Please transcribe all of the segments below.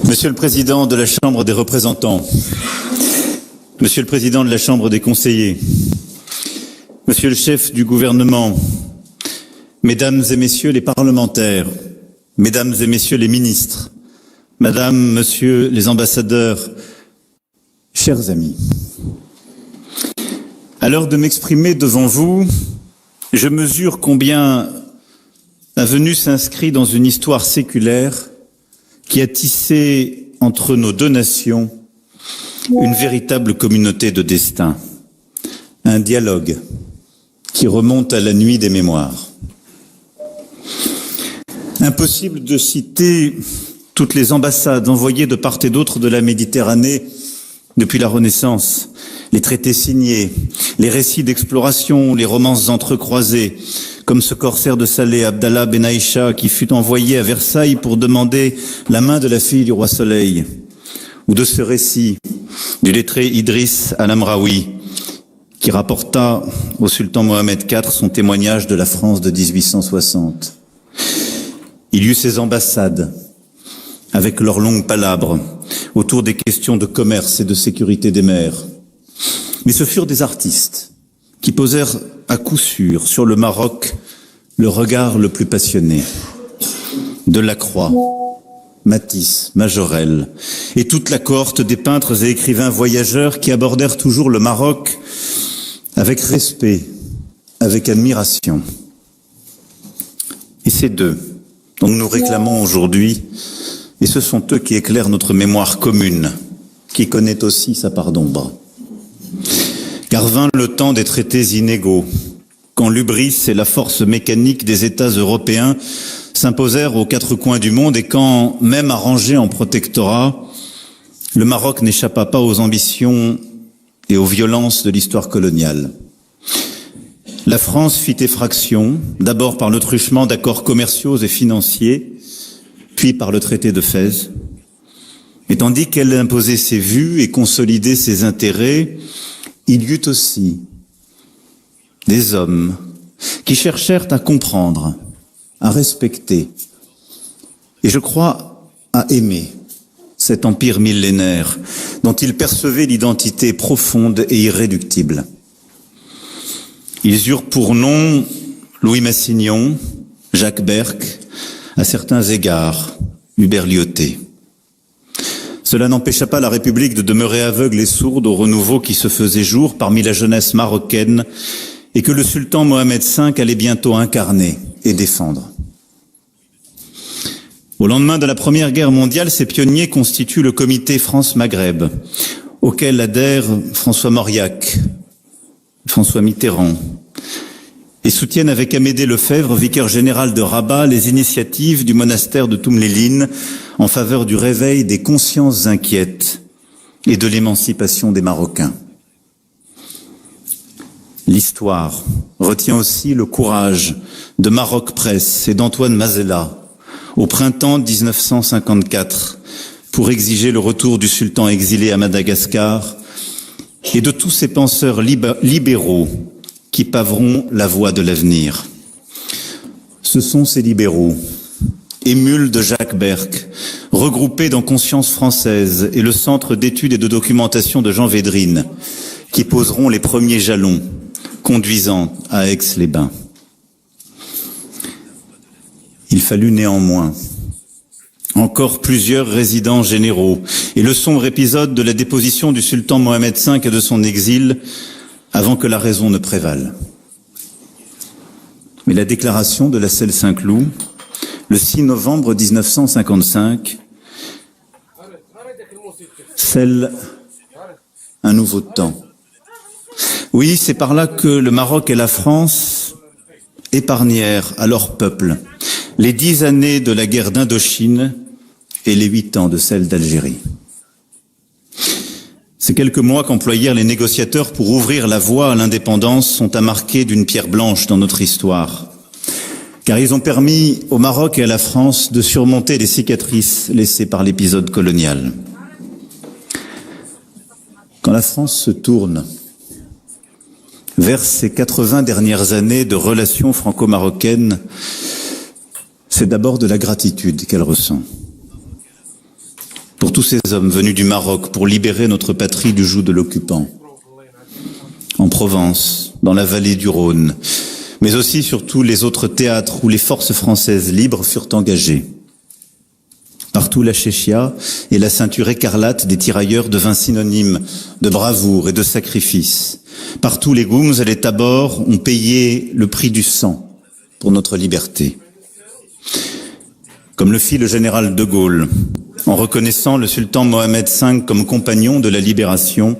Monsieur le Président de la Chambre des représentants, Monsieur le Président de la Chambre des conseillers, Monsieur le chef du gouvernement, Mesdames et Messieurs les parlementaires, Mesdames et Messieurs les ministres, Madame, Monsieur les ambassadeurs, chers amis, à l'heure de m'exprimer devant vous, je mesure combien ma venue s'inscrit dans une histoire séculaire qui a tissé entre nos deux nations une véritable communauté de destin, un dialogue qui remonte à la nuit des mémoires. Impossible de citer toutes les ambassades envoyées de part et d'autre de la Méditerranée depuis la Renaissance, les traités signés, les récits d'exploration, les romances entrecroisées, comme ce corsaire de Salé, Abdallah Ben Aïcha, qui fut envoyé à Versailles pour demander la main de la fille du roi Soleil, ou de ce récit du lettré Idriss Al-Amraoui, qui rapporta au sultan Mohamed IV son témoignage de la France de 1860. Il y eut ces ambassades, avec leurs longues palabres, autour des questions de commerce et de sécurité des mers. Mais ce furent des artistes qui posèrent à coup sûr sur le Maroc le regard le plus passionné. Delacroix, Matisse, Majorelle et toute la cohorte des peintres et écrivains voyageurs qui abordèrent toujours le Maroc avec respect, avec admiration. Et ces deux dont nous réclamons aujourd'hui, et ce sont eux qui éclairent notre mémoire commune, qui connaît aussi sa part d'ombre. Car vint le temps des traités inégaux, quand l'hubris et la force mécanique des États européens s'imposèrent aux quatre coins du monde et quand, même arrangé en protectorat, le Maroc n'échappa pas aux ambitions et aux violences de l'histoire coloniale. La France fit effraction, d'abord par le truchement d'accords commerciaux et financiers, puis par le traité de Fès. Et tandis qu'elle imposait ses vues et consolidait ses intérêts, il y eut aussi des hommes qui cherchèrent à comprendre, à respecter, et je crois à aimer cet empire millénaire dont ils percevaient l'identité profonde et irréductible. Ils eurent pour nom Louis Massignon, Jacques Berck, à certains égards, Hubert Lyautey. Cela n'empêcha pas la République de demeurer aveugle et sourde au renouveau qui se faisait jour parmi la jeunesse marocaine et que le sultan Mohamed V allait bientôt incarner et défendre. Au lendemain de la Première Guerre mondiale, ces pionniers constituent le comité France-Maghreb, auquel adhèrent François Mauriac, François Mitterrand, et soutiennent avec Amédée Lefebvre, vicaire général de Rabat, les initiatives du monastère de Toumléline en faveur du réveil des consciences inquiètes et de l'émancipation des Marocains. L'histoire retient aussi le courage de Maroc Presse et d'Antoine Mazella au printemps 1954 pour exiger le retour du sultan exilé à Madagascar et de tous ces penseurs libéraux qui paveront la voie de l'avenir. Ce sont ces libéraux, émules de Jacques Berck, regroupés dans Conscience française et le Centre d'études et de documentation de Jean Védrine, qui poseront les premiers jalons conduisant à Aix-les-Bains. Il fallut néanmoins encore plusieurs résidents généraux et le sombre épisode de la déposition du sultan Mohamed V et de son exil avant que la raison ne prévale. Mais la déclaration de la Selle Saint-Cloud, le 6 novembre 1955, scelle un nouveau temps. Oui, c'est par là que le Maroc et la France épargnèrent à leur peuple les 10 années de la guerre d'Indochine et les 8 ans de celle d'Algérie. Ces quelques mois qu'employèrent les négociateurs pour ouvrir la voie à l'indépendance sont à marquer d'une pierre blanche dans notre histoire, car ils ont permis au Maroc et à la France de surmonter les cicatrices laissées par l'épisode colonial. Quand la France se tourne vers ces 80 dernières années de relations franco-marocaines, c'est d'abord de la gratitude qu'elle ressent. Pour tous ces hommes venus du Maroc pour libérer notre patrie du joug de l'occupant. En Provence, dans la vallée du Rhône, mais aussi sur tous les autres théâtres où les forces françaises libres furent engagées. Partout la chéchia et la ceinture écarlate des tirailleurs devint synonyme de bravoure et de sacrifice. Partout les Goums et les Tabors ont payé le prix du sang pour notre liberté. Comme le fit le général de Gaulle, en reconnaissant le sultan Mohamed V comme compagnon de la libération,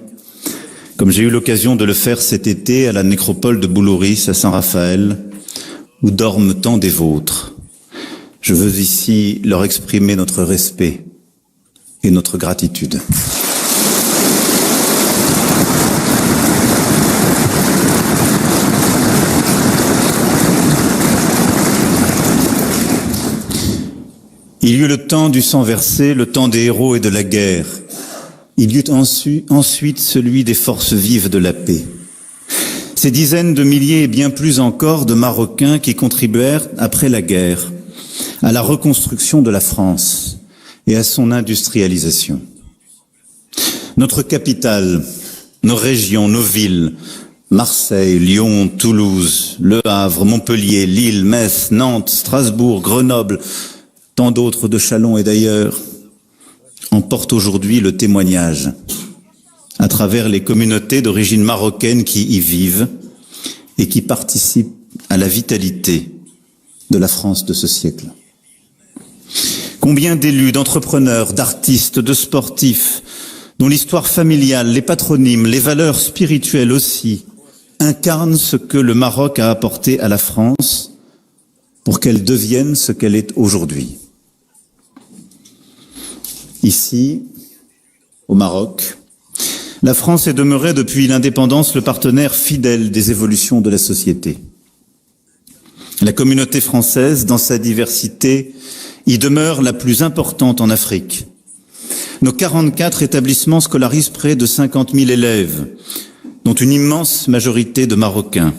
comme j'ai eu l'occasion de le faire cet été à la nécropole de Boulouris à Saint-Raphaël, où dorment tant des vôtres. Je veux ici leur exprimer notre respect et notre gratitude. Il y eut le temps du sang versé, le temps des héros et de la guerre. Il y eut ensuite celui des forces vives de la paix. Ces dizaines de milliers et bien plus encore de Marocains qui contribuèrent, après la guerre, à la reconstruction de la France et à son industrialisation. Notre capitale, nos régions, nos villes, Marseille, Lyon, Toulouse, Le Havre, Montpellier, Lille, Metz, Nantes, Strasbourg, Grenoble, tant d'autres de Châlons et d'ailleurs, en portent aujourd'hui le témoignage à travers les communautés d'origine marocaine qui y vivent et qui participent à la vitalité de la France de ce siècle. Combien d'élus, d'entrepreneurs, d'artistes, de sportifs, dont l'histoire familiale, les patronymes, les valeurs spirituelles aussi, incarnent ce que le Maroc a apporté à la France pour qu'elle devienne ce qu'elle est aujourd'hui. Ici, au Maroc, la France est demeurée depuis l'indépendance le partenaire fidèle des évolutions de la société. La communauté française, dans sa diversité, y demeure la plus importante en Afrique. Nos 44 établissements scolarisent près de 50 000 élèves, dont une immense majorité de Marocains.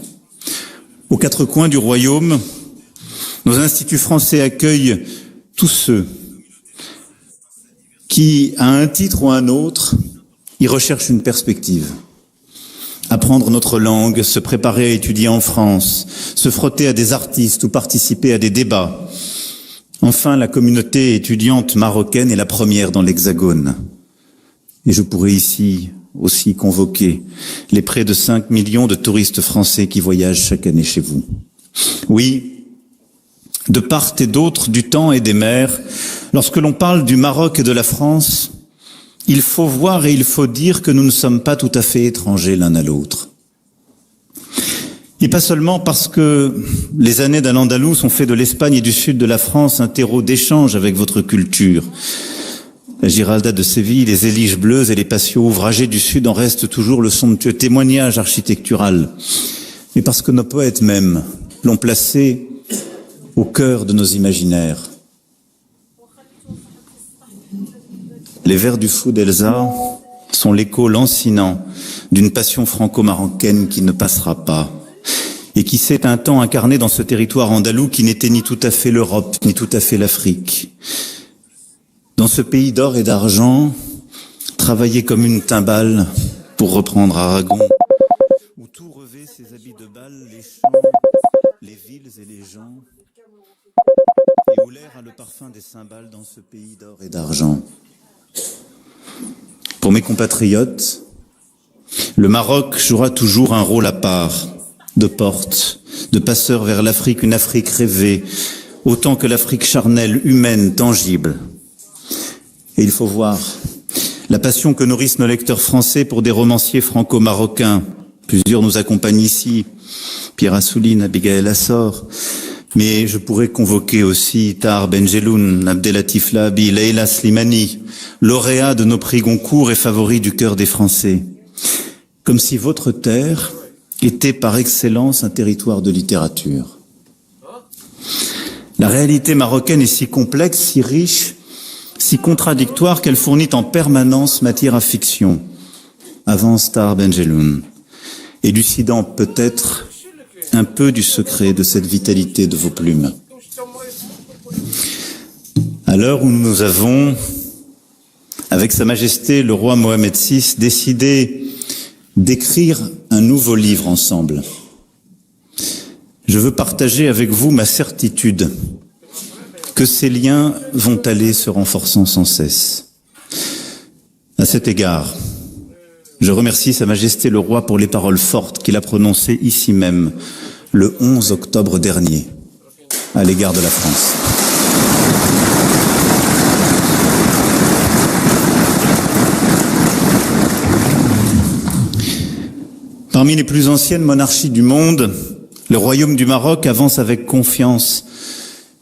Aux quatre coins du royaume, nos instituts français accueillent tous ceux qui, à un titre ou à un autre, y recherchent une perspective. Apprendre notre langue, se préparer à étudier en France, se frotter à des artistes ou participer à des débats. Enfin, la communauté étudiante marocaine est la première dans l'Hexagone. Et je pourrais ici aussi convoquer les près de 5 millions de touristes français qui voyagent chaque année chez vous. Oui, de part et d'autre du temps et des mers, lorsque l'on parle du Maroc et de la France, il faut voir et il faut dire que nous ne sommes pas tout à fait étrangers l'un à l'autre. Et pas seulement parce que les années d'Al-Andalus ont fait de l'Espagne et du sud de la France un terreau d'échange avec votre culture. La Giralda de Séville, les Éliges bleues et les patios ouvragés du sud en restent toujours le somptueux témoignage architectural. Mais parce que nos poètes même l'ont placé au cœur de nos imaginaires. Les vers du fou d'Elsa sont l'écho lancinant d'une passion franco-marocaine qui ne passera pas et qui s'est un temps incarnée dans ce territoire andalou qui n'était ni tout à fait l'Europe, ni tout à fait l'Afrique. Dans ce pays d'or et d'argent, travaillé comme une timbale, pour reprendre Aragon, où tout revêt ses habits de bal, les champs, les villes et les gens, et où l'air a le parfum des cymbales dans ce pays d'or et d'argent. Pour mes compatriotes, le Maroc jouera toujours un rôle à part, de porte, de passeur vers l'Afrique, une Afrique rêvée, autant que l'Afrique charnelle, humaine, tangible. Et il faut voir la passion que nourrissent nos lecteurs français pour des romanciers franco-marocains. Plusieurs nous accompagnent ici, Pierre Assouline, Abigail Assor, mais je pourrais convoquer aussi Tahar Benjeloun, Abdelatif Lahabi, Leila Slimani, lauréats de nos prix Goncourt et favoris du cœur des Français. Comme si votre terre était par excellence un territoire de littérature. La réalité marocaine est si complexe, si riche, si contradictoire qu'elle fournit en permanence matière à fiction, avance Tahar Benjeloun, élucidant peut-être un peu du secret de cette vitalité de vos plumes. À l'heure où nous avons avec Sa Majesté le roi Mohamed VI, décidé d'écrire un nouveau livre ensemble. Je veux partager avec vous ma certitude que ces liens vont aller se renforçant sans cesse. À cet égard, je remercie Sa Majesté le Roi pour les paroles fortes qu'il a prononcées ici même, le 11 octobre dernier, à l'égard de la France. Parmi les plus anciennes monarchies du monde, le Royaume du Maroc avance avec confiance,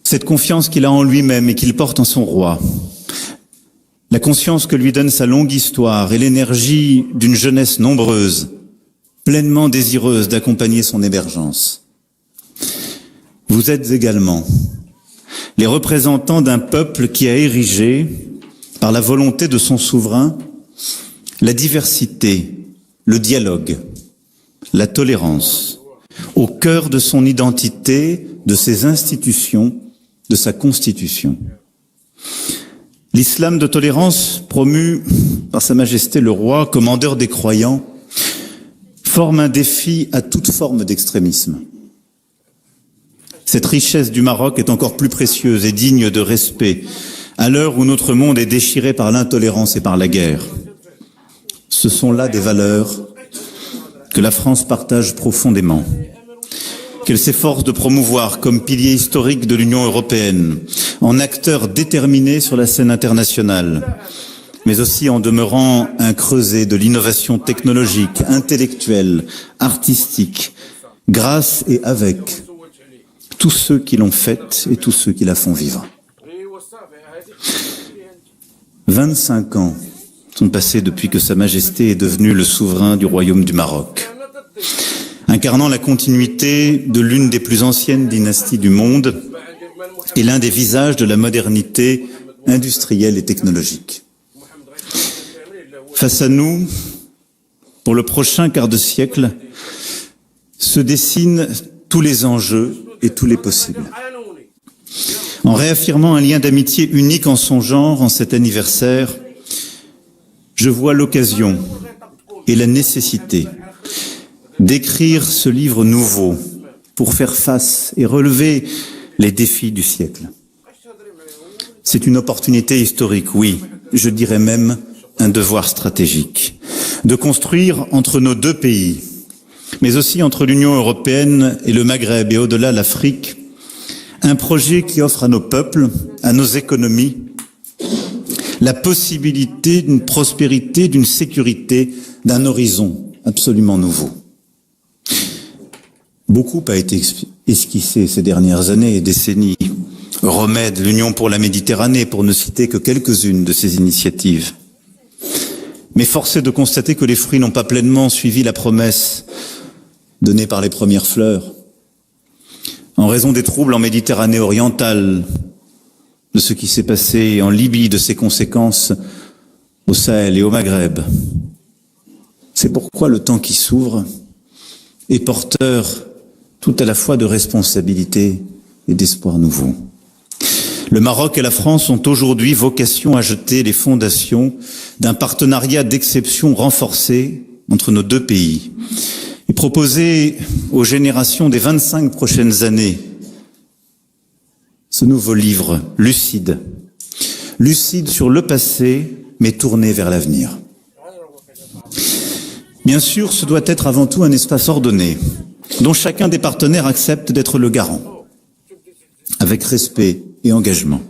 cette confiance qu'il a en lui-même et qu'il porte en son roi. La conscience que lui donne sa longue histoire et l'énergie d'une jeunesse nombreuse, pleinement désireuse d'accompagner son émergence. Vous êtes également les représentants d'un peuple qui a érigé, par la volonté de son souverain, la diversité, le dialogue, la tolérance, au cœur de son identité, de ses institutions, de sa constitution. L'islam de tolérance, promu par Sa Majesté le Roi, commandeur des croyants, forme un défi à toute forme d'extrémisme. Cette richesse du Maroc est encore plus précieuse et digne de respect à l'heure où notre monde est déchiré par l'intolérance et par la guerre. Ce sont là des valeurs que la France partage profondément, qu'elle s'efforce de promouvoir comme pilier historique de l'Union européenne, en acteur déterminé sur la scène internationale, mais aussi en demeurant un creuset de l'innovation technologique, intellectuelle, artistique, grâce et avec tous ceux qui l'ont faite et tous ceux qui la font vivre. 25 ans sont passés depuis que Sa Majesté est devenue le souverain du Royaume du Maroc, incarnant la continuité de l'une des plus anciennes dynasties du monde et l'un des visages de la modernité industrielle et technologique. Face à nous, pour le prochain quart de siècle, se dessinent tous les enjeux et tous les possibles. En réaffirmant un lien d'amitié unique en son genre en cet anniversaire, je vois l'occasion et la nécessité d'écrire ce livre nouveau pour faire face et relever les défis du siècle. C'est une opportunité historique, oui, je dirais même un devoir stratégique, de construire entre nos deux pays, mais aussi entre l'Union européenne et le Maghreb et au-delà l'Afrique, un projet qui offre à nos peuples, à nos économies, la possibilité d'une prospérité, d'une sécurité, d'un horizon absolument nouveau. Beaucoup a été esquissé ces dernières années et décennies. Remède, l'Union pour la Méditerranée, pour ne citer que quelques-unes de ces initiatives. Mais force est de constater que les fruits n'ont pas pleinement suivi la promesse donnée par les premières fleurs. En raison des troubles en Méditerranée orientale, de ce qui s'est passé en Libye, de ses conséquences au Sahel et au Maghreb. C'est pourquoi le temps qui s'ouvre est porteur tout à la fois de responsabilité et d'espoir nouveau. Le Maroc et la France ont aujourd'hui vocation à jeter les fondations d'un partenariat d'exception renforcé entre nos deux pays et proposer aux générations des 25 prochaines années ce nouveau livre lucide sur le passé mais tourné vers l'avenir. Bien sûr, ce doit être avant tout un espace ordonné dont chacun des partenaires accepte d'être le garant, avec respect et engagement.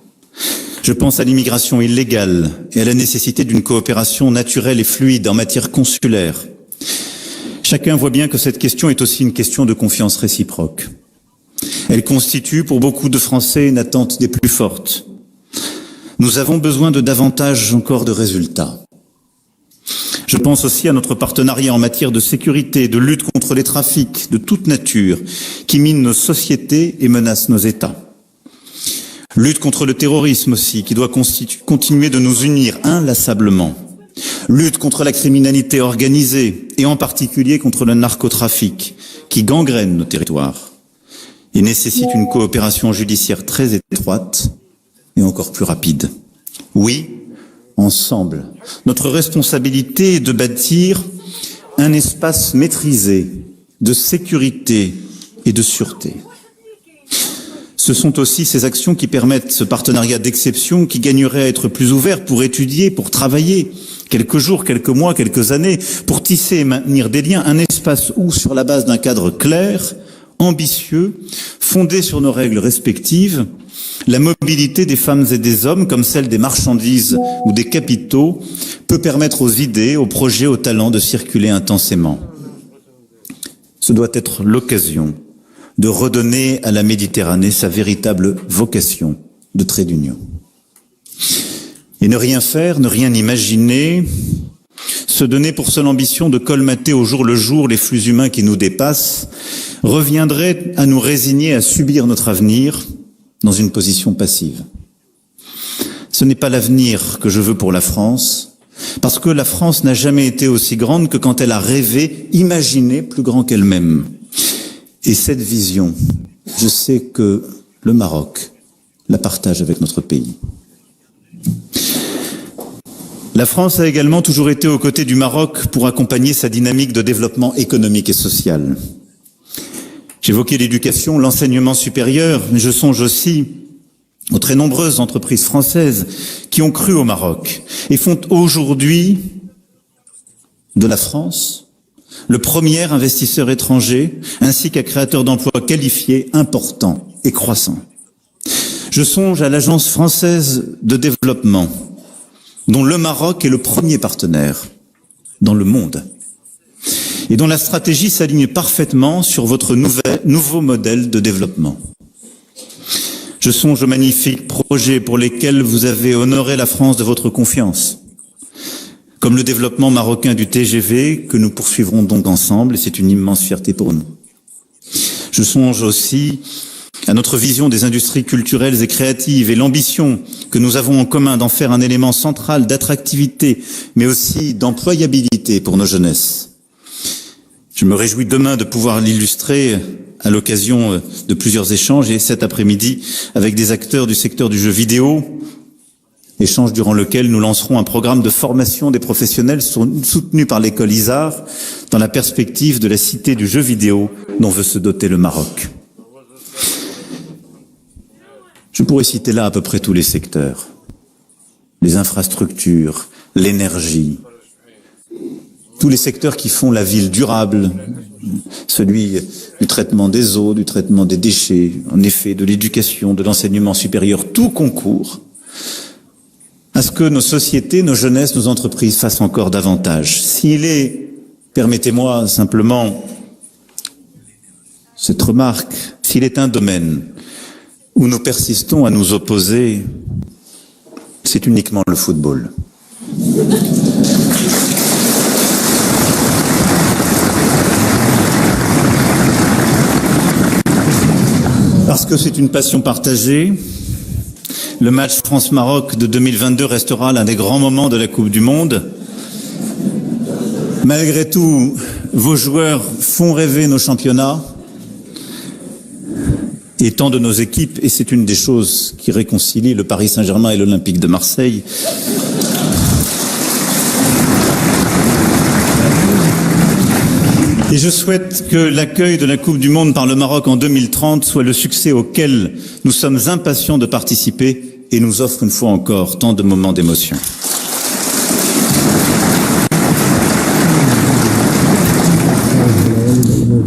Je pense à l'immigration illégale et à la nécessité d'une coopération naturelle et fluide en matière consulaire. Chacun voit bien que cette question est aussi une question de confiance réciproque. Elle constitue pour beaucoup de Français une attente des plus fortes. Nous avons besoin de davantage encore de résultats. Je pense aussi à notre partenariat en matière de sécurité, de lutte contre les trafics de toute nature qui minent nos sociétés et menacent nos États. Lutte contre le terrorisme aussi, qui doit continuer de nous unir inlassablement. Lutte contre la criminalité organisée et en particulier contre le narcotrafic qui gangrène nos territoires et nécessite une coopération judiciaire très étroite et encore plus rapide. Oui, en ensemble. Notre responsabilité est de bâtir un espace maîtrisé de sécurité et de sûreté. Ce sont aussi ces actions qui permettent ce partenariat d'exception qui gagnerait à être plus ouvert pour étudier, pour travailler quelques jours, quelques mois, quelques années, pour tisser et maintenir des liens, un espace où, sur la base d'un cadre clair, ambitieux, fondé sur nos règles respectives, la mobilité des femmes et des hommes, comme celle des marchandises ou des capitaux, peut permettre aux idées, aux projets, aux talents de circuler intensément. Ce doit être l'occasion de redonner à la Méditerranée sa véritable vocation de trait d'union. Et ne rien faire, ne rien imaginer, se donner pour seule ambition de colmater au jour le jour les flux humains qui nous dépassent, reviendrait à nous résigner à subir notre avenir dans une position passive. Ce n'est pas l'avenir que je veux pour la France, parce que la France n'a jamais été aussi grande que quand elle a rêvé, imaginé plus grand qu'elle-même. Et cette vision, je sais que le Maroc la partage avec notre pays. La France a également toujours été aux côtés du Maroc pour accompagner sa dynamique de développement économique et social. J'évoquais l'éducation, l'enseignement supérieur, mais je songe aussi aux très nombreuses entreprises françaises qui ont cru au Maroc et font aujourd'hui de la France le premier investisseur étranger, ainsi qu'un créateur d'emplois qualifiés, importants et croissants. Je songe à l'Agence française de développement, dont le Maroc est le premier partenaire dans le monde, et dont la stratégie s'aligne parfaitement sur votre nouveau modèle de développement. Je songe aux magnifiques projets pour lesquels vous avez honoré la France de votre confiance, comme le développement marocain du TGV que nous poursuivrons donc ensemble, et c'est une immense fierté pour nous. Je songe aussi à notre vision des industries culturelles et créatives et l'ambition que nous avons en commun d'en faire un élément central d'attractivité, mais aussi d'employabilité pour nos jeunesses. Je me réjouis demain de pouvoir l'illustrer à l'occasion de plusieurs échanges et cet après-midi avec des acteurs du secteur du jeu vidéo, échange durant lequel nous lancerons un programme de formation des professionnels soutenu par l'école ISAR dans la perspective de la cité du jeu vidéo dont veut se doter le Maroc. Je pourrais citer là à peu près tous les secteurs, les infrastructures, l'énergie, tous les secteurs qui font la ville durable, celui du traitement des eaux, du traitement des déchets, en effet, de l'éducation, de l'enseignement supérieur, tout concourt à ce que nos sociétés, nos jeunesses, nos entreprises fassent encore davantage. S'il est, permettez-moi simplement cette remarque, s'il est un domaine où nous persistons à nous opposer, c'est uniquement le football. Parce que c'est une passion partagée. Le match France-Maroc de 2022 restera l'un des grands moments de la Coupe du Monde. Malgré tout, vos joueurs font rêver nos championnats et tant de nos équipes, et c'est une des choses qui réconcilie le Paris Saint-Germain et l'Olympique de Marseille. Et je souhaite que l'accueil de la Coupe du Monde par le Maroc en 2030 soit le succès auquel nous sommes impatients de participer et nous offre une fois encore tant de moments d'émotion.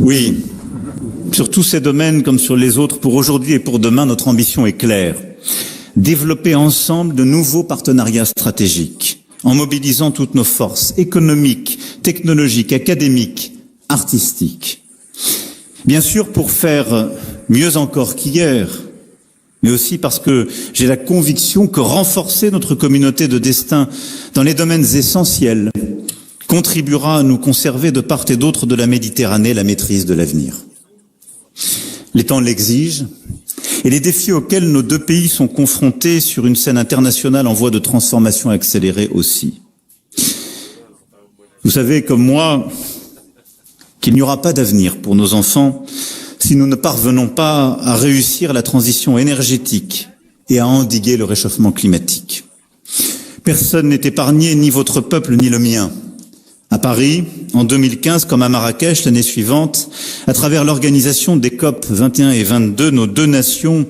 Oui, sur tous ces domaines comme sur les autres, pour aujourd'hui et pour demain, notre ambition est claire. Développer ensemble de nouveaux partenariats stratégiques, en mobilisant toutes nos forces économiques, technologiques, académiques, artistiques. Bien sûr, pour faire mieux encore qu'hier, mais aussi parce que j'ai la conviction que renforcer notre communauté de destin dans les domaines essentiels contribuera à nous conserver de part et d'autre de la Méditerranée la maîtrise de l'avenir. Les temps l'exigent et les défis auxquels nos deux pays sont confrontés sur une scène internationale en voie de transformation accélérée aussi. Vous savez, comme moi, qu'il n'y aura pas d'avenir pour nos enfants si nous ne parvenons pas à réussir la transition énergétique et à endiguer le réchauffement climatique. Personne n'est épargné, ni votre peuple, ni le mien. À Paris, en 2015, comme à Marrakech l'année suivante, à travers l'organisation des COP 21 et 22, nos deux nations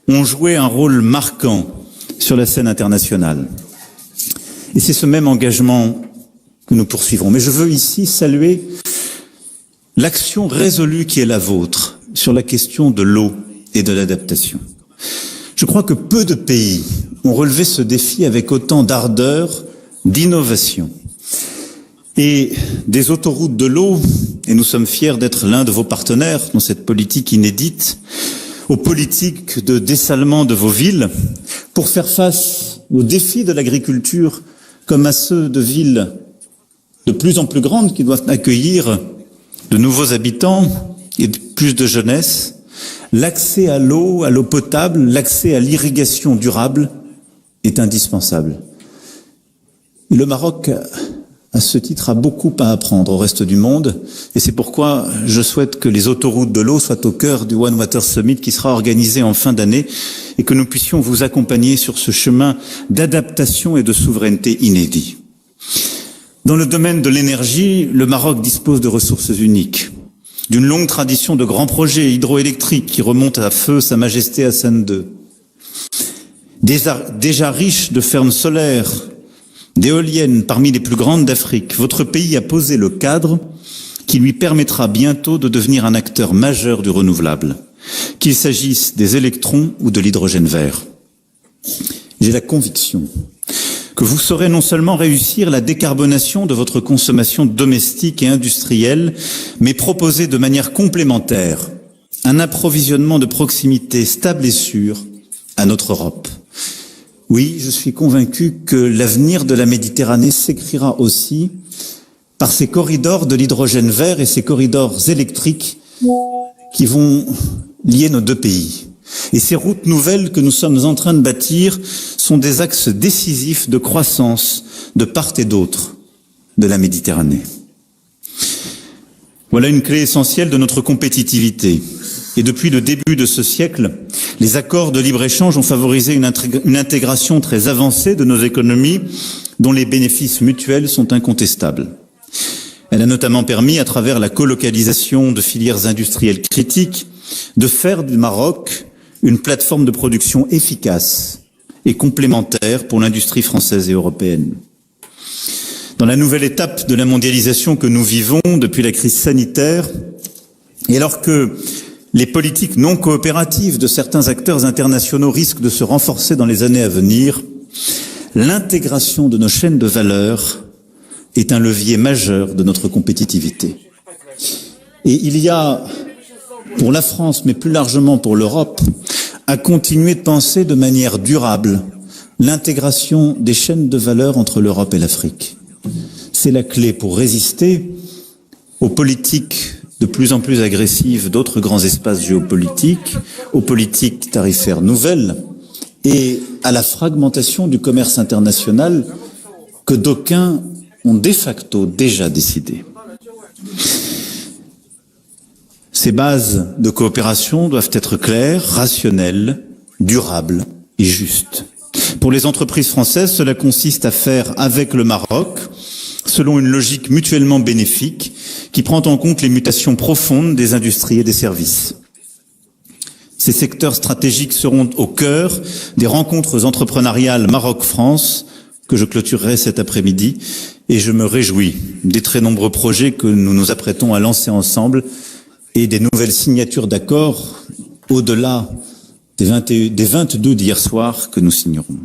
ont joué un rôle marquant sur la scène internationale. Et c'est ce même engagement que nous poursuivrons. Mais je veux ici saluer l'action résolue qui est la vôtre sur la question de l'eau et de l'adaptation. Je crois que peu de pays ont relevé ce défi avec autant d'ardeur, d'innovation. Et des autoroutes de l'eau, et nous sommes fiers d'être l'un de vos partenaires dans cette politique inédite, aux politiques de dessalement de vos villes, pour faire face aux défis de l'agriculture comme à ceux de villes de plus en plus grandes qui doivent accueillir de nouveaux habitants et plus de jeunesse. L'accès à l'eau potable, l'accès à l'irrigation durable est indispensable. Et le Maroc, à ce titre, a beaucoup à apprendre au reste du monde, et c'est pourquoi je souhaite que les autoroutes de l'eau soient au cœur du One Water Summit qui sera organisé en fin d'année, et que nous puissions vous accompagner sur ce chemin d'adaptation et de souveraineté inédit. Dans le domaine de l'énergie, le Maroc dispose de ressources uniques, d'une longue tradition de grands projets hydroélectriques qui remontent à feu Sa Majesté Hassan II, déjà riche de fermes solaires, d'éoliennes parmi les plus grandes d'Afrique. Votre pays a posé le cadre qui lui permettra bientôt de devenir un acteur majeur du renouvelable, qu'il s'agisse des électrons ou de l'hydrogène vert. J'ai la conviction que vous saurez non seulement réussir la décarbonation de votre consommation domestique et industrielle, mais proposer de manière complémentaire un approvisionnement de proximité stable et sûr à notre Europe. Oui, je suis convaincu que l'avenir de la Méditerranée s'écrira aussi par ces corridors de l'hydrogène vert et ces corridors électriques qui vont lier nos deux pays. Et ces routes nouvelles que nous sommes en train de bâtir sont des axes décisifs de croissance de part et d'autre de la Méditerranée. Voilà une clé essentielle de notre compétitivité. Et depuis le début de ce siècle, les accords de libre-échange ont favorisé une intégration très avancée de nos économies dont les bénéfices mutuels sont incontestables. Elle a notamment permis, à travers la colocalisation de filières industrielles critiques, de faire du Maroc une plateforme de production efficace et complémentaire pour l'industrie française et européenne. Dans la nouvelle étape de la mondialisation que nous vivons depuis la crise sanitaire, et alors que les politiques non coopératives de certains acteurs internationaux risquent de se renforcer dans les années à venir, l'intégration de nos chaînes de valeur est un levier majeur de notre compétitivité. Et il y a, pour la France, mais plus largement pour l'Europe, à continuer de penser de manière durable l'intégration des chaînes de valeur entre l'Europe et l'Afrique. C'est la clé pour résister aux politiques de plus en plus agressives d'autres grands espaces géopolitiques, aux politiques tarifaires nouvelles et à la fragmentation du commerce international que d'aucuns ont de facto déjà décidé. Ces bases de coopération doivent être claires, rationnelles, durables et justes. Pour les entreprises françaises, cela consiste à faire avec le Maroc, selon une logique mutuellement bénéfique qui prend en compte les mutations profondes des industries et des services. Ces secteurs stratégiques seront au cœur des rencontres entrepreneuriales Maroc-France que je clôturerai cet après-midi et je me réjouis des très nombreux projets que nous nous apprêtons à lancer ensemble et des nouvelles signatures d'accords au-delà des 22 d'hier soir que nous signerons.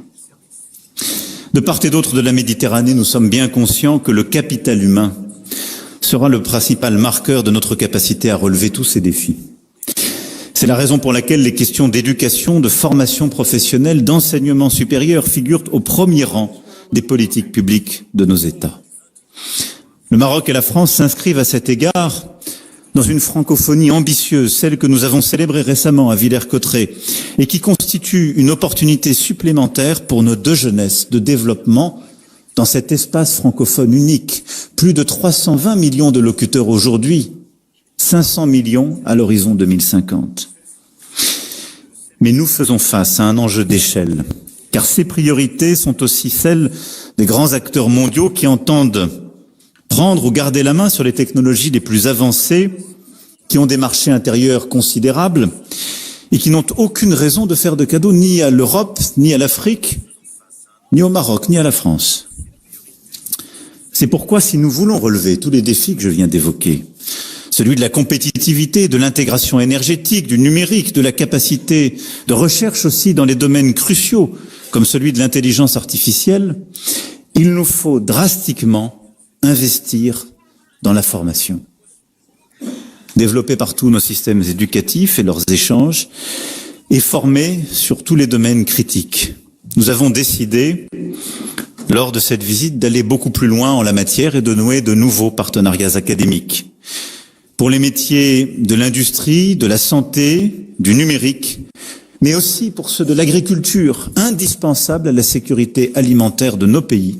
De part et d'autre de la Méditerranée, nous sommes bien conscients que le capital humain sera le principal marqueur de notre capacité à relever tous ces défis. C'est la raison pour laquelle les questions d'éducation, de formation professionnelle, d'enseignement supérieur figurent au premier rang des politiques publiques de nos États. Le Maroc et la France s'inscrivent à cet égard dans une francophonie ambitieuse, celle que nous avons célébrée récemment à Villers-Cotterêts, et qui constitue une opportunité supplémentaire pour nos deux jeunesses de développement dans cet espace francophone unique. Plus de 320 millions de locuteurs aujourd'hui, 500 millions à l'horizon 2050. Mais nous faisons face à un enjeu d'échelle car ces priorités sont aussi celles des grands acteurs mondiaux qui entendent prendre ou garder la main sur les technologies les plus avancées, qui ont des marchés intérieurs considérables et qui n'ont aucune raison de faire de cadeaux ni à l'Europe, ni à l'Afrique, ni au Maroc, ni à la France. C'est pourquoi, si nous voulons relever tous les défis que je viens d'évoquer, celui de la compétitivité, de l'intégration énergétique, du numérique, de la capacité de recherche aussi dans les domaines cruciaux, comme celui de l'intelligence artificielle, il nous faut drastiquement investir dans la formation. Développer partout nos systèmes éducatifs et leurs échanges, et former sur tous les domaines critiques. Nous avons décidé, lors de cette visite, d'aller beaucoup plus loin en la matière et de nouer de nouveaux partenariats académiques. Pour les métiers de l'industrie, de la santé, du numérique, mais aussi pour ceux de l'agriculture, indispensables à la sécurité alimentaire de nos pays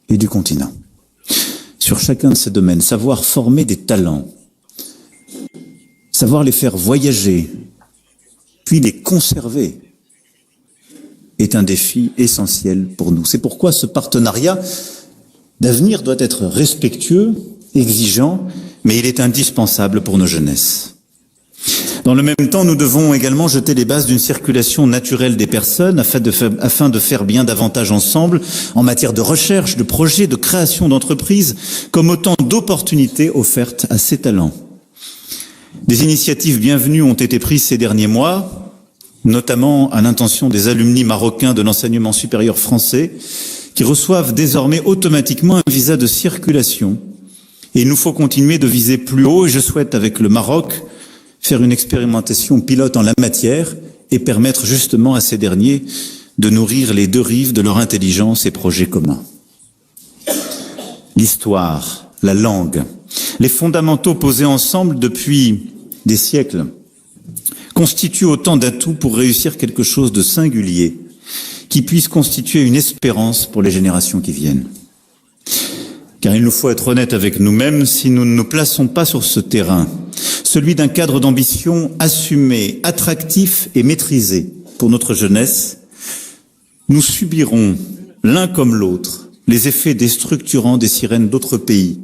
et du continent. Sur chacun de ces domaines, savoir former des talents, savoir les faire voyager, puis les conserver, est un défi essentiel pour nous. C'est pourquoi ce partenariat d'avenir doit être respectueux, exigeant, mais il est indispensable pour nos jeunesses. Dans le même temps, nous devons également jeter les bases d'une circulation naturelle des personnes afin de faire bien davantage ensemble en matière de recherche, de projets, de création d'entreprises, comme autant d'opportunités offertes à ces talents. Des initiatives bienvenues ont été prises ces derniers mois, notamment à l'intention des alumni marocains de l'enseignement supérieur français, qui reçoivent désormais automatiquement un visa de circulation. Et il nous faut continuer de viser plus haut, et je souhaite, avec le Maroc, faire une expérimentation pilote en la matière et permettre justement à ces derniers de nourrir les deux rives de leur intelligence et projets communs. L'histoire, la langue, les fondamentaux posés ensemble depuis des siècles constituent autant d'atouts pour réussir quelque chose de singulier qui puisse constituer une espérance pour les générations qui viennent. Car il nous faut être honnêtes avec nous-mêmes, si nous ne nous plaçons pas sur ce terrain, celui d'un cadre d'ambition assumé, attractif et maîtrisé pour notre jeunesse, nous subirons, l'un comme l'autre, les effets déstructurants des sirènes d'autres pays,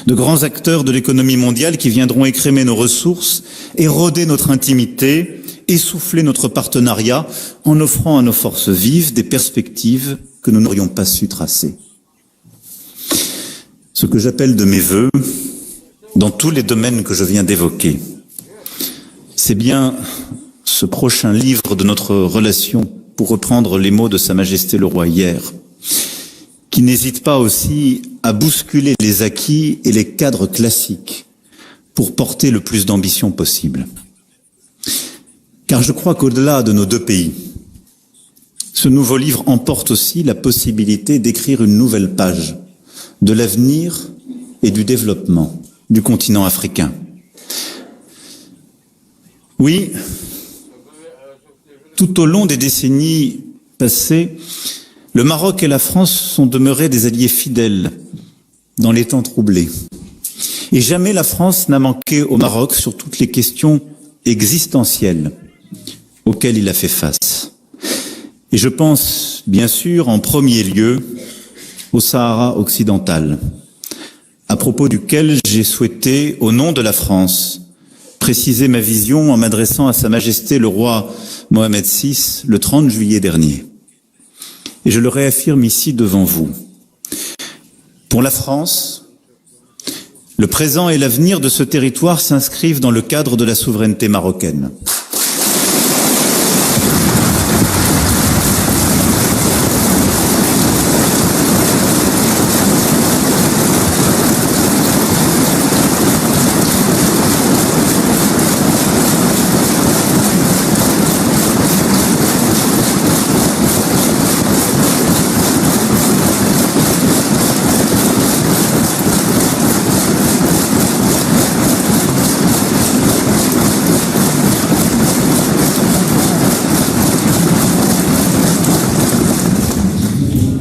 de grands acteurs de l'économie mondiale qui viendront écrémer nos ressources, éroder notre intimité, essouffler notre partenariat en offrant à nos forces vives des perspectives que nous n'aurions pas su tracer. Ce que j'appelle de mes vœux, dans tous les domaines que je viens d'évoquer, c'est bien ce prochain livre de notre relation, pour reprendre les mots de Sa Majesté le Roi hier, qui n'hésite pas aussi à bousculer les acquis et les cadres classiques pour porter le plus d'ambition possible. Car je crois qu'au-delà de nos deux pays, ce nouveau livre emporte aussi la possibilité d'écrire une nouvelle page de l'avenir et du développement du continent africain. Oui, tout au long des décennies passées, le Maroc et la France sont demeurés des alliés fidèles dans les temps troublés. Et jamais la France n'a manqué au Maroc sur toutes les questions existentielles auxquelles il a fait face. Et je pense, bien sûr, en premier lieu, au Sahara occidental, à propos duquel j'ai souhaité, au nom de la France, préciser ma vision en m'adressant à Sa Majesté le Roi Mohamed VI le 30 juillet dernier. Et je le réaffirme ici devant vous. Pour la France, le présent et l'avenir de ce territoire s'inscrivent dans le cadre de la souveraineté marocaine.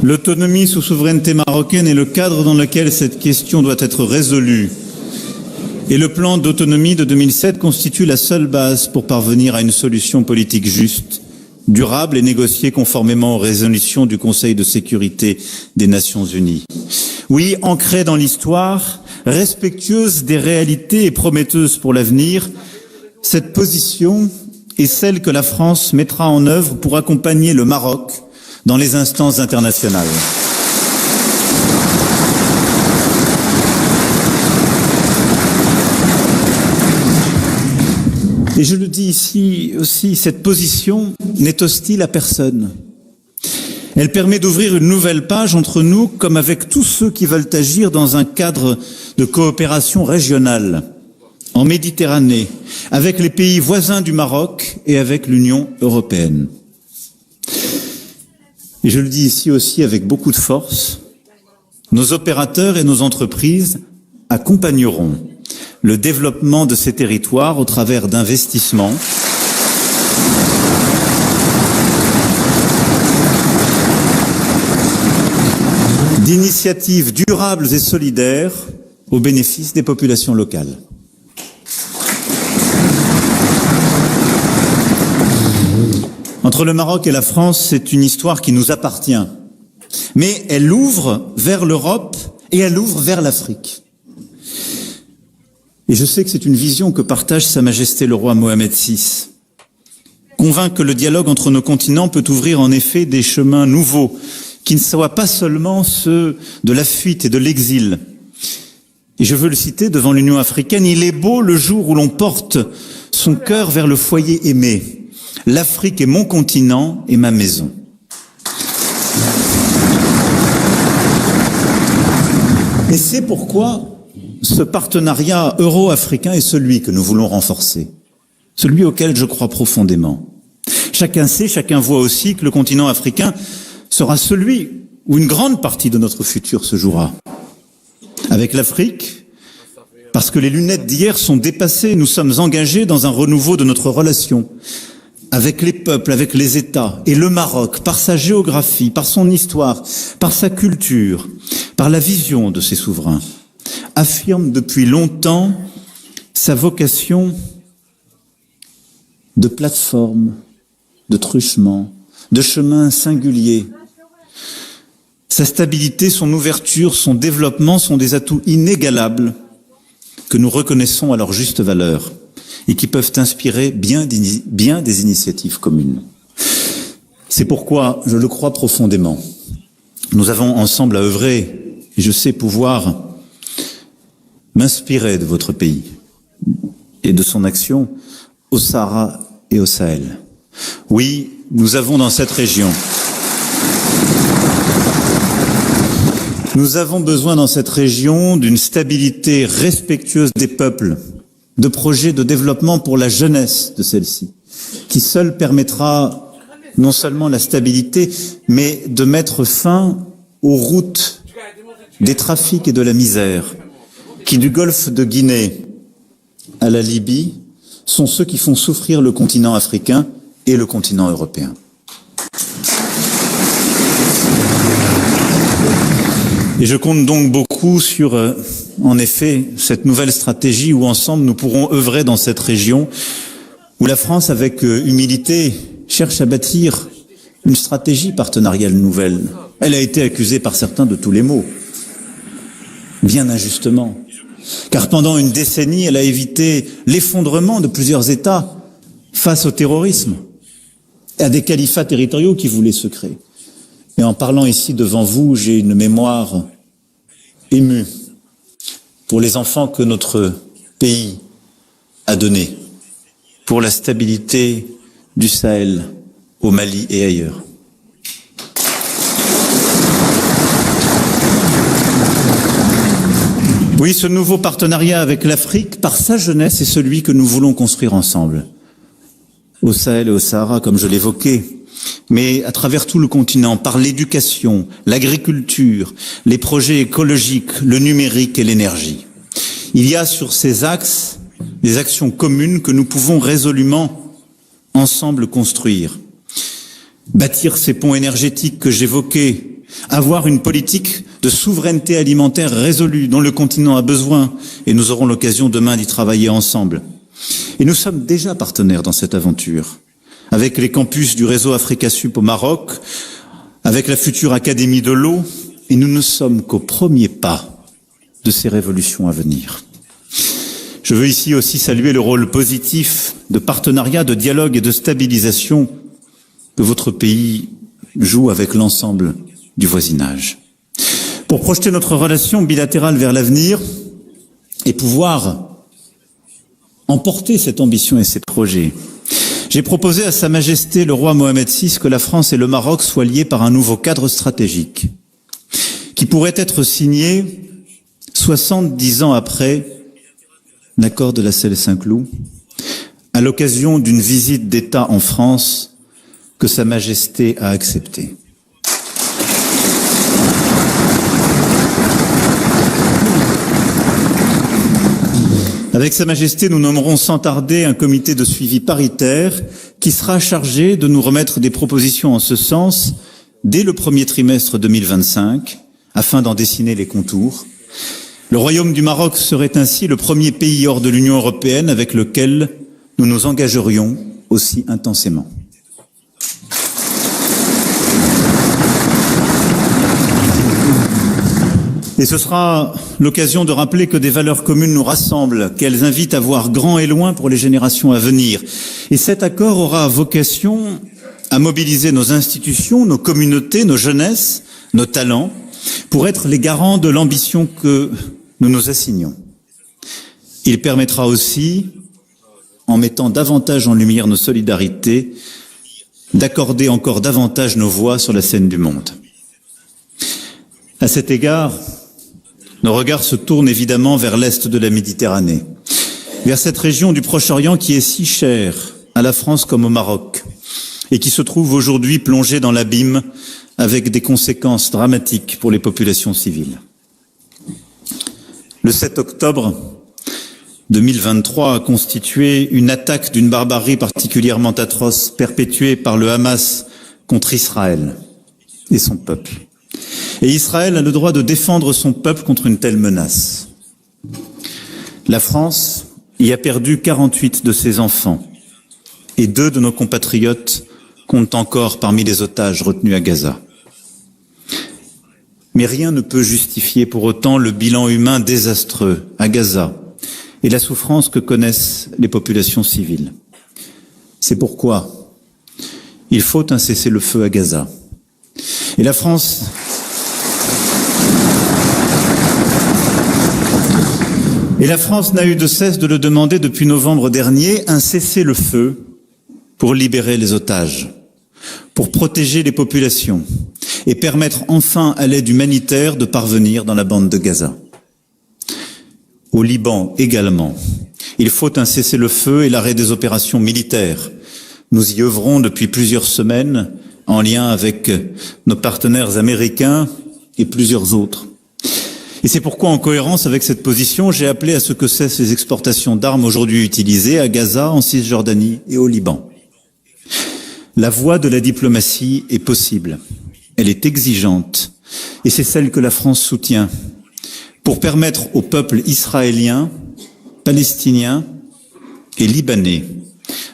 L'autonomie sous souveraineté marocaine est le cadre dans lequel cette question doit être résolue. Et le plan d'autonomie de 2007 constitue la seule base pour parvenir à une solution politique juste durable et négociée conformément aux résolutions du Conseil de sécurité des Nations Unies. Oui, ancrée dans l'histoire, respectueuse des réalités et prometteuse pour l'avenir, cette position est celle que la France mettra en œuvre pour accompagner le Maroc dans les instances internationales. Et je le dis ici aussi, cette position n'est hostile à personne. Elle permet d'ouvrir une nouvelle page entre nous, comme avec tous ceux qui veulent agir dans un cadre de coopération régionale, en Méditerranée, avec les pays voisins du Maroc et avec l'Union européenne. Et je le dis ici aussi avec beaucoup de force, nos opérateurs et nos entreprises accompagneront le développement de ces territoires au travers d'investissements, d'initiatives durables et solidaires au bénéfice des populations locales. Entre le Maroc et la France, c'est une histoire qui nous appartient, mais elle ouvre vers l'Europe et elle ouvre vers l'Afrique. Et je sais que c'est une vision que partage Sa Majesté le roi Mohamed VI. Convainc que le dialogue entre nos continents peut ouvrir en effet des chemins nouveaux, qui ne soient pas seulement ceux de la fuite et de l'exil. Et je veux le citer devant l'Union africaine, il est beau le jour où l'on porte son cœur vers le foyer aimé. L'Afrique est mon continent et ma maison. Et c'est pourquoi ce partenariat euro-africain est celui que nous voulons renforcer, celui auquel je crois profondément. Chacun sait, chacun voit aussi que le continent africain sera celui où une grande partie de notre futur se jouera. Avec l'Afrique, parce que les lunettes d'hier sont dépassées, nous sommes engagés dans un renouveau de notre relation avec les peuples, avec les États, et le Maroc, par sa géographie, par son histoire, par sa culture, par la vision de ses souverains, affirme depuis longtemps sa vocation de plateforme, de truchement, de chemin singulier. Sa stabilité, son ouverture, son développement sont des atouts inégalables que nous reconnaissons à leur juste valeur et qui peuvent inspirer bien des initiatives communes. C'est pourquoi, je le crois profondément, nous avons ensemble à œuvrer, et je sais pouvoir m'inspirer de votre pays et de son action au Sahara et au Sahel. Oui, nous avons dans cette région, nous avons besoin dans cette région d'une stabilité respectueuse des peuples, de projets de développement pour la jeunesse de celle-ci, qui seule permettra non seulement la stabilité, mais de mettre fin aux routes des trafics et de la misère, qui du golfe de Guinée à la Libye sont ceux qui font souffrir le continent africain et le continent européen. Et je compte donc beaucoup sur, en effet, cette nouvelle stratégie où ensemble nous pourrons œuvrer dans cette région, où la France, avec humilité, cherche à bâtir une stratégie partenariale nouvelle. Elle a été accusée par certains de tous les maux, bien injustement, car pendant une décennie, elle a évité l'effondrement de plusieurs États face au terrorisme, et à des califats territoriaux qui voulaient se créer. Et en parlant ici devant vous, j'ai une mémoire émue pour les enfants que notre pays a donnés, pour la stabilité du Sahel, au Mali et ailleurs. Oui, ce nouveau partenariat avec l'Afrique, par sa jeunesse, est celui que nous voulons construire ensemble. Au Sahel et au Sahara, comme je l'évoquais, mais à travers tout le continent, par l'éducation, l'agriculture, les projets écologiques, le numérique et l'énergie. Il y a sur ces axes des actions communes que nous pouvons résolument ensemble construire. Bâtir ces ponts énergétiques que j'évoquais, avoir une politique de souveraineté alimentaire résolue dont le continent a besoin, et nous aurons l'occasion demain d'y travailler ensemble. Et nous sommes déjà partenaires dans cette aventure, avec les campus du réseau Africa Sup au Maroc, avec la future Académie de l'eau, et nous ne sommes qu'au premier pas de ces révolutions à venir. Je veux ici aussi saluer le rôle positif de partenariat, de dialogue et de stabilisation que votre pays joue avec l'ensemble du voisinage. Pour projeter notre relation bilatérale vers l'avenir et pouvoir emporter cette ambition et ces projets, j'ai proposé à Sa Majesté le roi Mohamed VI que la France et le Maroc soient liés par un nouveau cadre stratégique qui pourrait être signé 70 ans après l'accord de la Celle-Saint-Cloud, à l'occasion d'une visite d'État en France que Sa Majesté a acceptée. Avec Sa Majesté, nous nommerons sans tarder un comité de suivi paritaire qui sera chargé de nous remettre des propositions en ce sens dès le premier trimestre 2025, afin d'en dessiner les contours. Le Royaume du Maroc serait ainsi le premier pays hors de l'Union européenne avec lequel nous nous engagerions aussi intensément. Et ce sera l'occasion de rappeler que des valeurs communes nous rassemblent, qu'elles invitent à voir grand et loin pour les générations à venir. Et cet accord aura vocation à mobiliser nos institutions, nos communautés, nos jeunesses, nos talents, pour être les garants de l'ambition que nous nous assignons. Il permettra aussi, en mettant davantage en lumière nos solidarités, d'accorder encore davantage nos voix sur la scène du monde. À cet égard, nos regards se tournent évidemment vers l'est de la Méditerranée, vers cette région du Proche-Orient qui est si chère à la France comme au Maroc, et qui se trouve aujourd'hui plongée dans l'abîme avec des conséquences dramatiques pour les populations civiles. Le 7 octobre 2023 a constitué une attaque d'une barbarie particulièrement atroce perpétuée par le Hamas contre Israël et son peuple. Et Israël a le droit de défendre son peuple contre une telle menace. La France y a perdu 48 de ses enfants et 2 de nos compatriotes comptent encore parmi les otages retenus à Gaza. Mais rien ne peut justifier pour autant le bilan humain désastreux à Gaza et la souffrance que connaissent les populations civiles. C'est pourquoi il faut un cessez-le-feu à Gaza. Et la France n'a eu de cesse de le demander depuis novembre dernier, un cessez-le-feu pour libérer les otages, pour protéger les populations et permettre enfin à l'aide humanitaire de parvenir dans la bande de Gaza. Au Liban également, il faut un cessez-le-feu et l'arrêt des opérations militaires. Nous y œuvrons depuis plusieurs semaines en lien avec nos partenaires américains et plusieurs autres. Et c'est pourquoi, en cohérence avec cette position, j'ai appelé à ce que cessent les exportations d'armes aujourd'hui utilisées à Gaza, en Cisjordanie et au Liban. La voie de la diplomatie est possible. Elle est exigeante. Et c'est celle que la France soutient pour permettre au peuple israélien, palestinien et libanais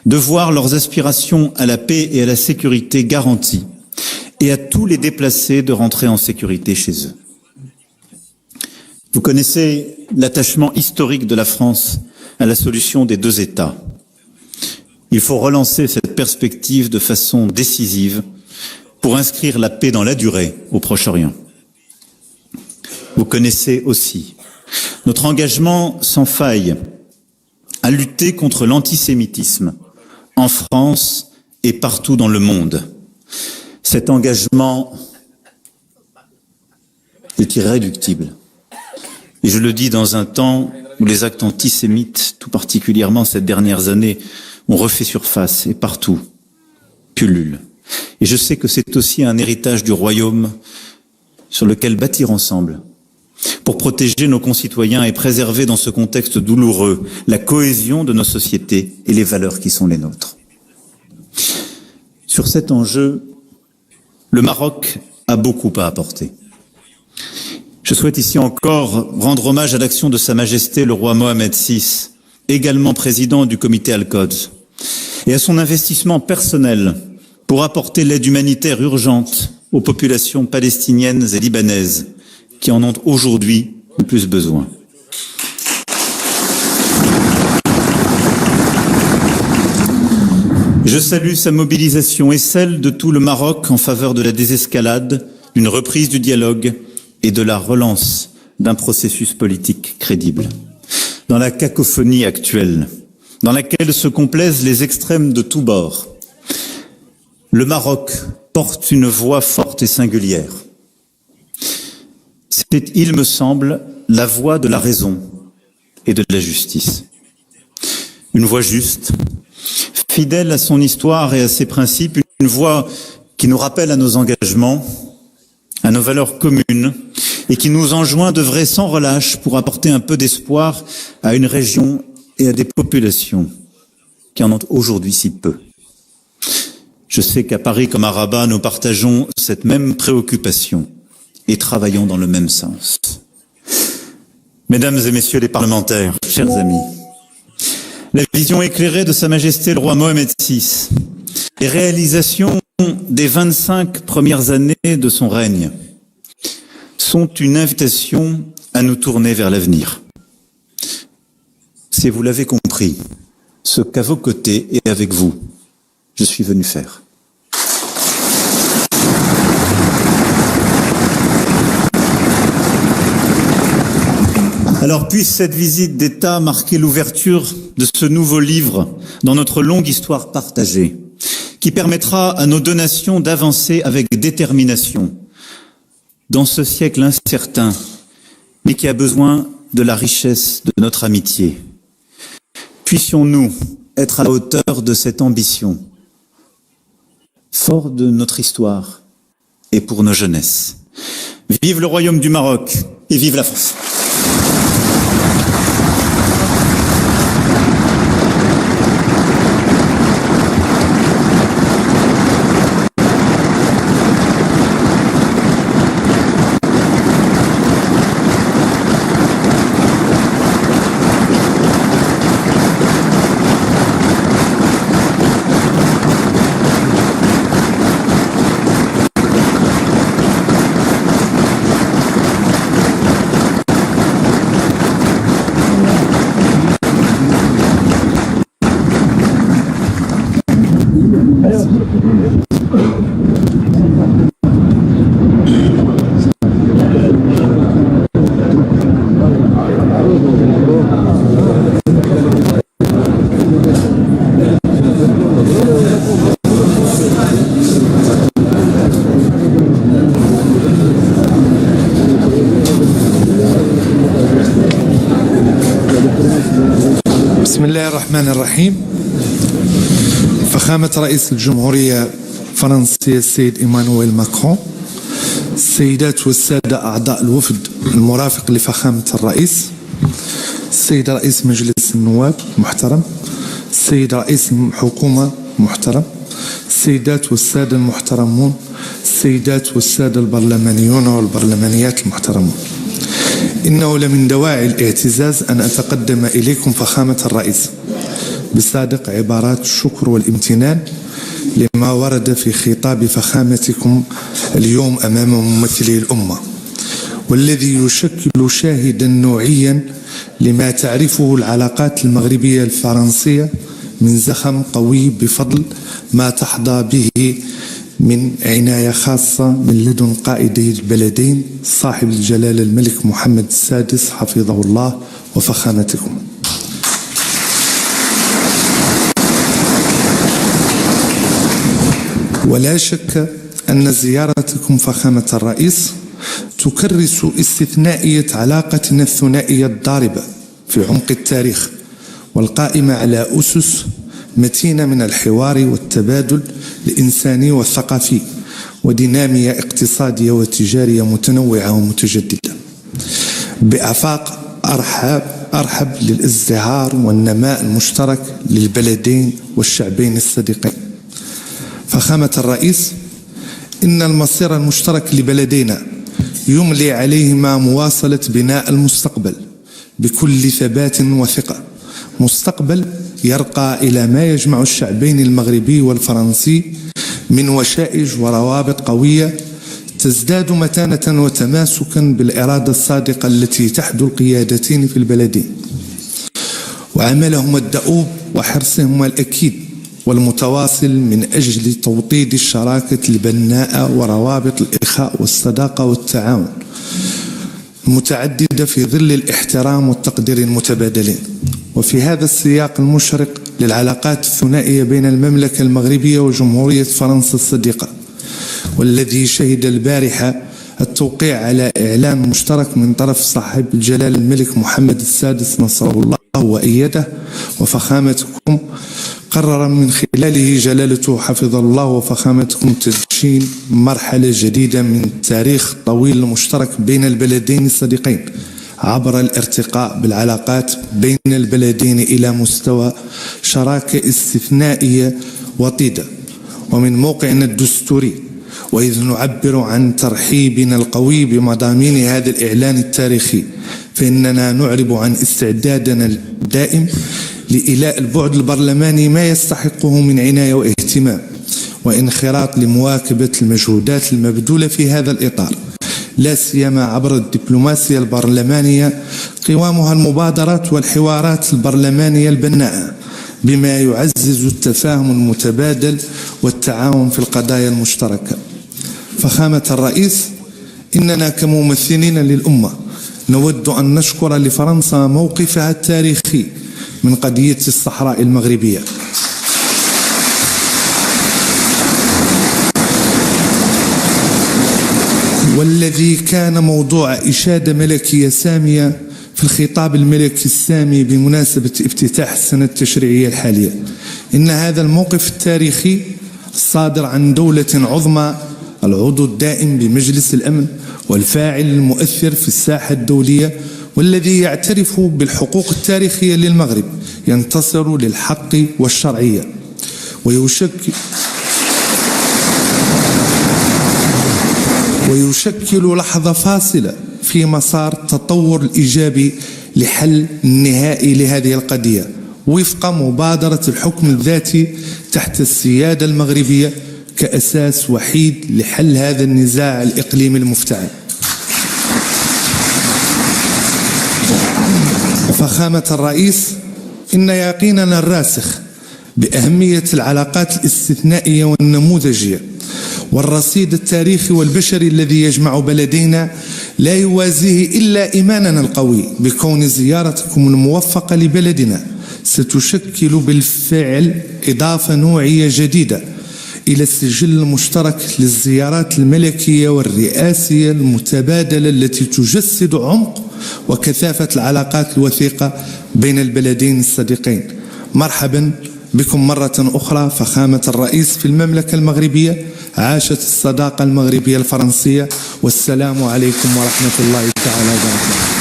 de voir leurs aspirations à la paix et à la sécurité garanties et à tous les déplacés de rentrer en sécurité chez eux. Vous connaissez l'attachement historique de la France à la solution des 2 États. Il faut relancer cette perspective de façon décisive pour inscrire la paix dans la durée au Proche-Orient. Vous connaissez aussi notre engagement sans faille à lutter contre l'antisémitisme en France et partout dans le monde. Cet engagement est irréductible. Et je le dis dans un temps où les actes antisémites, tout particulièrement ces dernières années, ont refait surface et partout pullulent. Et je sais que c'est aussi un héritage du royaume sur lequel bâtir ensemble pour protéger nos concitoyens et préserver dans ce contexte douloureux la cohésion de nos sociétés et les valeurs qui sont les nôtres. Sur cet enjeu, le Maroc a beaucoup à apporter. Je souhaite ici encore rendre hommage à l'action de Sa Majesté le roi Mohamed VI, également président du comité Al-Quds, et à son investissement personnel pour apporter l'aide humanitaire urgente aux populations palestiniennes et libanaises qui en ont aujourd'hui le plus besoin. Je salue sa mobilisation et celle de tout le Maroc en faveur de la désescalade, d'une reprise du dialogue et de la relance d'un processus politique crédible. Dans la cacophonie actuelle, dans laquelle se complaisent les extrêmes de tous bords, le Maroc porte une voix forte et singulière. C'est, il me semble, la voix de la raison et de la justice. Une voix juste, fidèle à son histoire et à ses principes, une voix qui nous rappelle à nos engagements, à nos valeurs communes, et qui nous enjoint d'œuvrer sans relâche pour apporter un peu d'espoir à une région et à des populations qui en ont aujourd'hui si peu. Je sais qu'à Paris comme à Rabat, nous partageons cette même préoccupation et travaillons dans le même sens. Mesdames et messieurs les parlementaires, chers amis, la vision éclairée de Sa Majesté le roi Mohamed VI, les réalisations des 25 premières années de son règne sont une invitation à nous tourner vers l'avenir. C'est, vous l'avez compris, ce qu'à vos côtés et avec vous, je suis venu faire. Alors puisse cette visite d'État marquer l'ouverture de ce nouveau livre dans notre longue histoire partagée, qui permettra à nos deux nations d'avancer avec détermination dans ce siècle incertain, mais qui a besoin de la richesse de notre amitié. Puissions-nous être à la hauteur de cette ambition, fort de notre histoire et pour nos jeunesses. Vive le Royaume du Maroc et vive la France. بسم الله الرحمن الرحيم. فخامة رئيس الجمهورية الفرنسية السيد إيمانويل ماكرون، السيدات والسادة أعضاء الوفد المرافق لفخامة الرئيس، السيد رئيس مجلس النواب محترم، السيد رئيس الحكومة محترم، السيدات والسادة المحترمون، السيدات والسادة البرلمانيون والبرلمانيات المحترمون، إنه لمن دواعي الاعتزاز أن أتقدم إليكم فخامة الرئيس بصادق عبارات الشكر والامتنان لما ورد في خطاب فخامتكم اليوم أمام ممثلي الأمة، والذي يشكل شاهدا نوعيا لما تعرفه العلاقات المغربية الفرنسية من زخم قوي بفضل ما تحظى به من عناية خاصة من لدن قائدي البلدين صاحب الجلالة الملك محمد السادس حفظه الله وفخامتكم. ولا شك أن زيارتكم فخامة الرئيس تكرس استثنائية علاقتنا الثنائية الضاربة في عمق التاريخ والقائمة على أسس متينة من الحوار والتبادل الإنساني والثقافي ودينامية اقتصادية وتجارية متنوعة ومتجددة بآفاق أرحب للازدهار والنماء المشترك للبلدين والشعبين الصديقين. فخامة الرئيس، إن المصير المشترك لبلدينا يملي عليهما مواصلة بناء المستقبل بكل ثبات وثقة، مستقبل يرقى إلى ما يجمع الشعبين المغربي والفرنسي من وشائج وروابط قوية تزداد متانة وتماسكا بالإرادة الصادقة التي تحدو القيادتين في البلدين، وعملهما الدؤوب وحرصهما الأكيد والمتواصل من أجل توطيد الشراكة البناءة وروابط الإخاء والصداقة والتعاون المتعددة في ظل الاحترام والتقدير المتبادلين. وفي هذا السياق المشرق للعلاقات الثنائية بين المملكة المغربية وجمهورية فرنسا الصديقة، والذي شهد البارحة التوقيع على إعلان مشترك من طرف صاحب الجلالة الملك محمد السادس نصره الله وأيده وفخامتكم، قرر من خلاله جلالته حفظ الله وفخامتكم تدشين مرحلة جديدة من التاريخ الطويل المشترك بين البلدين الصديقين عبر الارتقاء بالعلاقات بين البلدين إلى مستوى شراكة استثنائية وطيدة. ومن موقعنا الدستوري وإذ نعبر عن ترحيبنا القوي بمضامين هذا الإعلان التاريخي، فإننا نعرب عن استعدادنا الدائم لإيلاء البعد البرلماني ما يستحقه من عناية واهتمام وانخراط لمواكبة المجهودات المبذولة في هذا الإطار، لا سيما عبر الدبلوماسية البرلمانية قوامها المبادرات والحوارات البرلمانية البناءة، بما يعزز التفاهم المتبادل والتعاون في القضايا المشتركة. فخامة الرئيس، إننا كممثلين للأمة نود أن نشكر لفرنسا موقفها التاريخي من قضية الصحراء المغربية، والذي كان موضوع إشادة ملكية سامية في الخطاب الملكي السامي بمناسبة افتتاح السنة التشريعية الحالية. إن هذا الموقف التاريخي الصادر عن دولة عظمى، العضو الدائم بمجلس الأمن والفاعل المؤثر في الساحة الدولية، والذي يعترف بالحقوق التاريخية للمغرب، ينتصر للحق والشرعية ويشكل لحظة فاصلة في مسار التطور الإيجابي لحل نهائي لهذه القضية وفق مبادرة الحكم الذاتي تحت السيادة المغربية كأساس وحيد لحل هذا النزاع الإقليمي المفتعل. فخامة الرئيس، إن يقيننا الراسخ بأهمية العلاقات الاستثنائية والنموذجية والرصيد التاريخي والبشري الذي يجمع بلدينا لا يوازيه إلا إيماننا القوي بكون زيارتكم الموفقة لبلدنا ستشكل بالفعل إضافة نوعية جديدة إلى السجل المشترك للزيارات الملكية والرئاسية المتبادلة التي تجسد عمق وكثافة العلاقات الوثيقة بين البلدين الصديقين. مرحبا بكم مرة أخرى فخامة الرئيس في المملكة المغربية. عاشت الصداقة المغربية الفرنسية، والسلام عليكم ورحمة الله تعالى وبركاته.